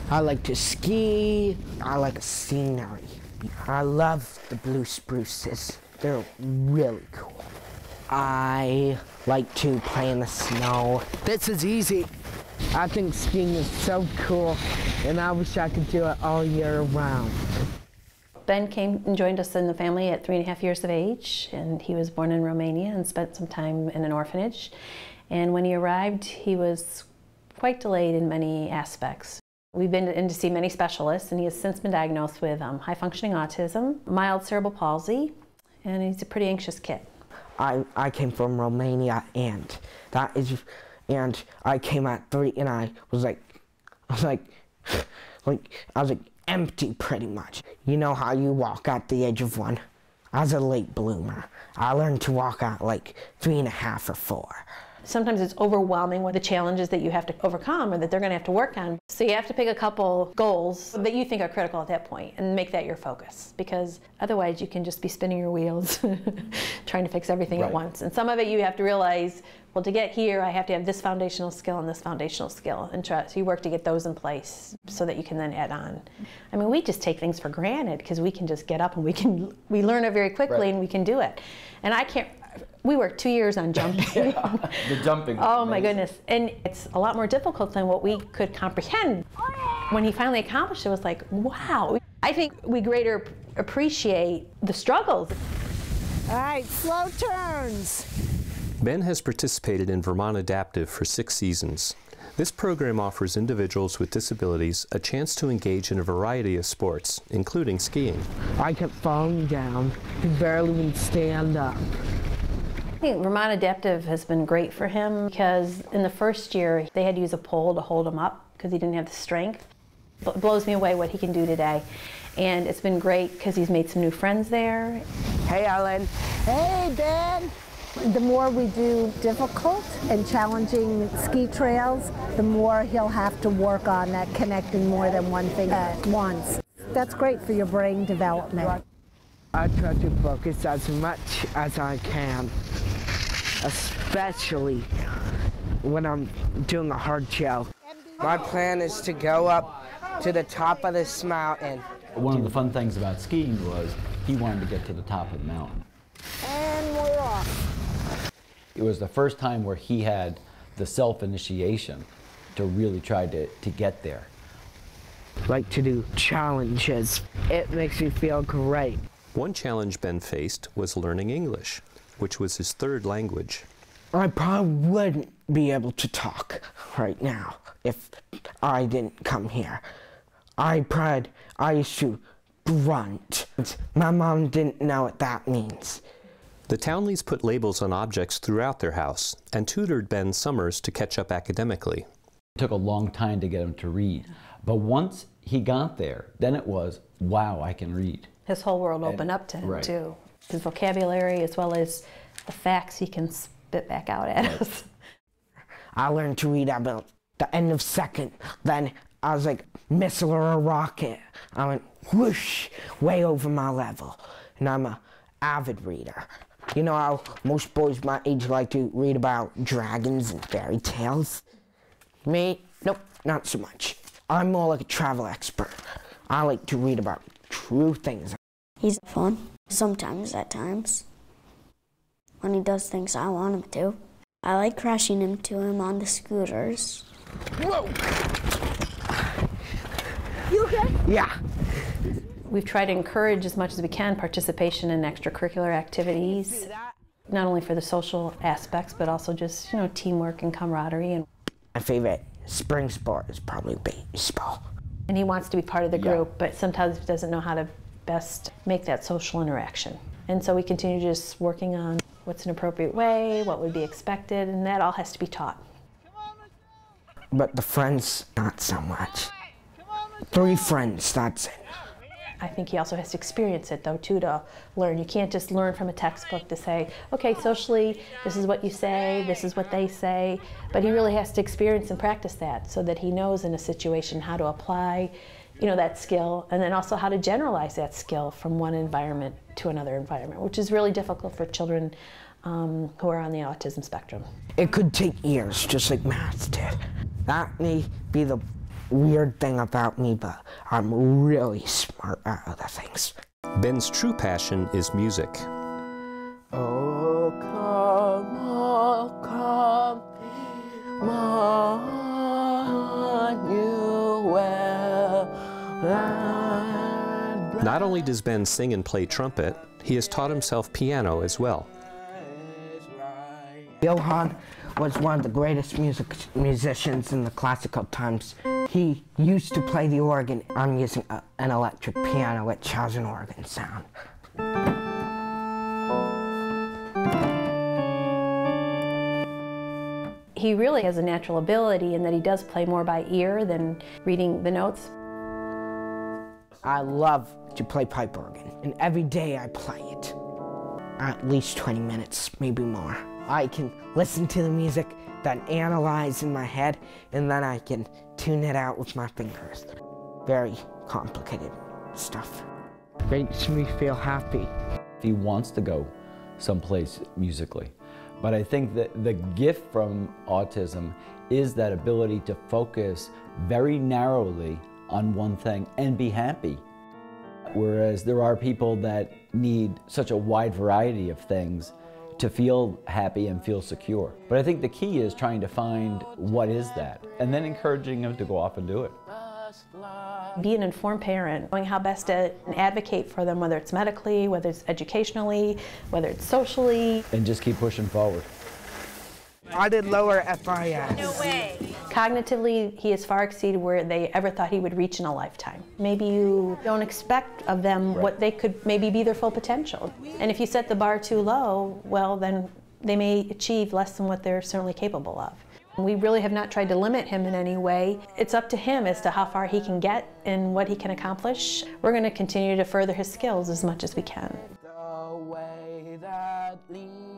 I like to ski. I like scenery. I love the blue spruces. They're really cool. I like to play in the snow. This is easy. I think skiing is so cool, and I wish I could do it all year round. Ben came and joined us in the family at 3.5 years of age, and he was born in Romania and spent some time in an orphanage. And when he arrived, he was quite delayed in many aspects. We've been in to see many specialists, and he has since been diagnosed with high-functioning autism, mild cerebral palsy, and he's a pretty anxious kid. I came from Romania, and I came at 3, and I was like empty pretty much. You know how you walk at the age of 1? I was a late bloomer. I learned to walk at like 3.5 or 4. Sometimes it's overwhelming with the challenges that you have to overcome or that they're going to have to work on. So you have to pick a couple goals that you think are critical at that point and make that your focus, because otherwise you can just be spinning your wheels trying to fix everything at once. And some of it you have to realize, well, to get here I have to have this foundational skill and this foundational skill, and so you work to get those in place so that you can then add on. I mean, we just take things for granted because we can just get up and we learn it very quickly and we can do it. And we worked 2 years on jumping. Yeah, the jumping. Oh my goodness. And it's a lot more difficult than what we could comprehend. When he finally accomplished it, it was like, wow. I think we greater appreciate the struggles. All right, slow turns. Ben has participated in Vermont Adaptive for 6 seasons. This program offers individuals with disabilities a chance to engage in a variety of sports, including skiing. I kept falling down and barely even stand up. I think Vermont Adaptive has been great for him because in the first year they had to use a pole to hold him up because he didn't have the strength. It blows me away what he can do today. And it's been great because he's made some new friends there. Hey, Ellen. Hey, Ben. The more we do difficult and challenging ski trails, the more he'll have to work on that connecting more than one thing at once. That's great for your brain development. I try to focus as much as I can, especially when I'm doing a hard gel. My plan is to go up to the top of this mountain. One of the fun things about skiing was he wanted to get to the top of the mountain. And we're off. It was the first time where he had the self-initiation to really try to get there. Like to do challenges. It makes me feel great. One challenge Ben faced was learning English, which was his 3rd language. I probably wouldn't be able to talk right now if I didn't come here. I used to grunt. My mom didn't know what that means. The Townleys put labels on objects throughout their house and tutored Ben summers to catch up academically. It took a long time to get him to read, but once he got there, then it was, wow, I can read. His whole world opened up to him too. His vocabulary as well as the facts he can spit back out at us. I learned to read about the end of 2nd. Then I was like missile or a rocket. I went whoosh, way over my level. And I'm an avid reader. You know how most boys my age like to read about dragons and fairy tales? Me? Nope, not so much. I'm more like a travel expert. I like to read about true things. He's fun, sometimes at times, when he does things I want him to. I like crashing into him on the scooters. Whoa! You okay? Yeah. We've tried to encourage as much as we can participation in extracurricular activities, not only for the social aspects, but also just, you know, teamwork and camaraderie. And my favorite spring sport is probably baseball. And he wants to be part of the group, but sometimes he doesn't know how to best make that social interaction. And so we continue just working on what's an appropriate way, what would be expected, and that all has to be taught. But the friends, not so much. 3 friends, that's it. I think he also has to experience it, though, too, to learn. You can't just learn from a textbook to say, okay, socially, this is what you say, this is what they say. But he really has to experience and practice that so that he knows in a situation how to apply, you know, that skill, and then also how to generalize that skill from one environment to another environment, which is really difficult for children who are on the autism spectrum. It could take years, just like math did. That may be the weird thing about me, but I'm really smart at other things. Ben's true passion is music. Oh, come, Emmanuel. Not only does Ben sing and play trumpet, he has taught himself piano as well. Johann was one of the greatest musicians in the classical times. He used to play the organ. I'm using an electric piano, which has an organ sound. He really has a natural ability in that he does play more by ear than reading the notes. I love to play pipe organ, and every day I play it. At least 20 minutes, maybe more. I can listen to the music, then analyze in my head, and then I can tune it out with my fingers. Very complicated stuff. Makes me feel happy. He wants to go someplace musically. But I think that the gift from autism is that ability to focus very narrowly on one thing and be happy. Whereas there are people that need such a wide variety of things to feel happy and feel secure. But I think the key is trying to find what is that, and then encouraging them to go off and do it. Be an informed parent, knowing how best to advocate for them, whether it's medically, whether it's educationally, whether it's socially. And just keep pushing forward. I did lower FIS. No way. Cognitively, he has far exceeded where they ever thought he would reach in a lifetime. Maybe you don't expect of them what they could maybe be their full potential. And if you set the bar too low, well, then they may achieve less than what they're certainly capable of. We really have not tried to limit him in any way. It's up to him as to how far he can get and what he can accomplish. We're going to continue to further his skills as much as we can. The way that leads